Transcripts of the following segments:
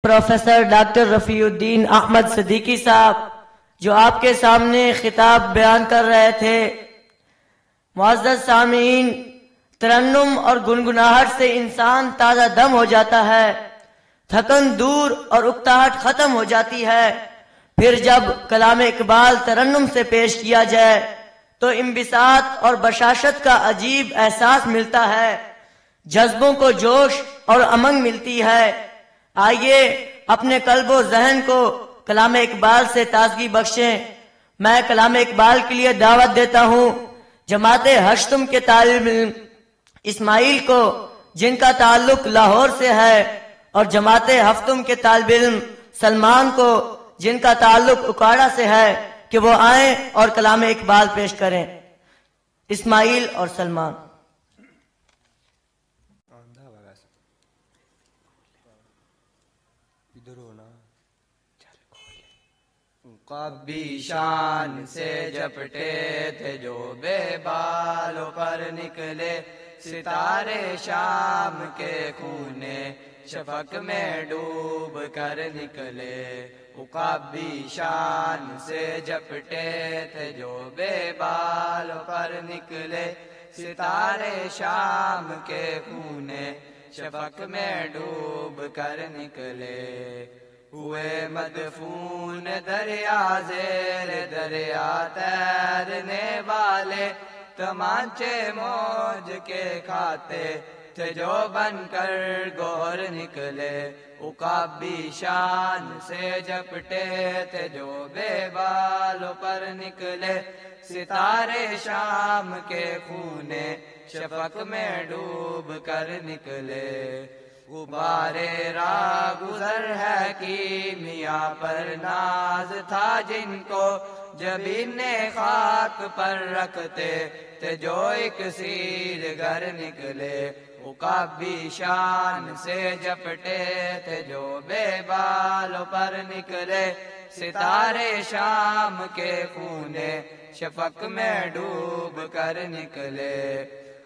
Professor doctor Rafi الدین احمد صدیقی صاحب جو آپ کے سامنے خطاب بیان کر رہے تھے۔ معزز سامعین، ترنم اور گنگناہٹ سے انسان تازہ دم ہو جاتا ہے، تھکن دور اور اکتاہٹ ختم ہو جاتی ہے۔ پھر جب کلام اقبال ترنم سے پیش کیا جائے تو انبساط اور بشاشت کا عجیب احساس ملتا ہے، جذبوں کو جوش اور امنگ ملتی ہے۔ آئیے اپنے قلب و ذہن کو کلام اقبال سے تازگی بخشیں۔ میں کلام اقبال کے لیے دعوت دیتا ہوں جماعت ہشتم کے طالب علم اسماعیل کو، جن کا تعلق لاہور سے ہے، اور جماعت ہفتم کے طالب علم سلمان کو، جن کا تعلق اکاڑا سے ہے، کہ وہ آئیں اور کلام اقبال پیش کریں۔ اسماعیل اور سلمان۔ قبی شان سے جپٹے تھے جو بے بالوں پر نکلے، ستارے شام کے خونے شفق میں ڈوب کر نکلے۔ قبی شان سے جپٹے تھے جو بے بالوں پر نکلے، ستارے شام کے خونے شفق میں ڈوب کر نکلے۔ ہوئے مدفون دریا زیر دریا تیرنے والے، تمانچے موج کے کھاتے تھے جو بن کر گور نکلے۔ عقابی شان سے جپٹے تھے جو بے بالوں پر نکلے، ستارے شام کے خونے شفق میں ڈوب کر نکلے۔ غبارے راہ گزر ہے کیمیا پر ناز تھا جن کو، جبین خاک پر رکھتے تھے جو ایک سیر گر نکلے۔ عقابی شان سے جپٹے تھے جو بے بالوں پر نکلے، ستارے شام کے خونے شفق میں ڈوب کر نکلے۔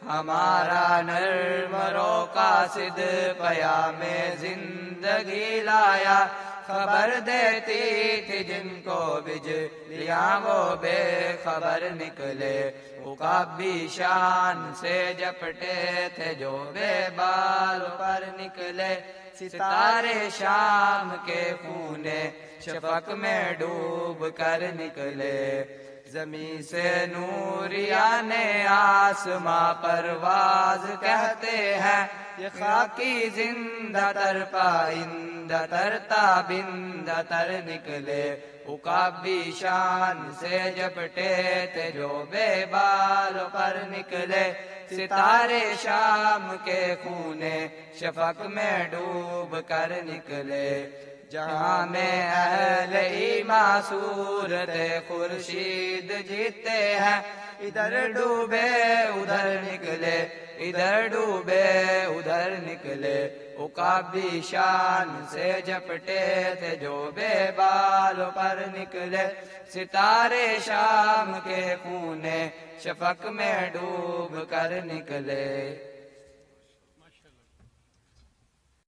ہمارا نرم رو قاصد پیام زندگی لایا، خبر دیتی تھی جن کو بجلیاں وہ بے خبر نکلے۔ عقابی شان سے جپٹے تھے جو بے بالوں پر نکلے، ستارے شام کے خونے شفق میں ڈوب کر نکلے۔ زمین سے نوریان آسماں پرواز کہتے ہیں، یہ خاکی زندہ تر پائندہ تر تابندہ تر نکلے۔ عقابی شان سے جپٹے تھے جو بے بالوں پر نکلے، ستارے شام کے خونے شفق میں ڈوب کر نکلے۔ جہاں میں اہل ایمان صورت خورشید جیتے ہیں، ادھر ڈوبے ادھر نکلے، ادھر ڈوبے ادھر نکلے۔ عقابی شان سے جپٹے تھے جو بے بالوں پر نکلے، ستارے شام کے خونے شفق میں ڈوب کر نکلے۔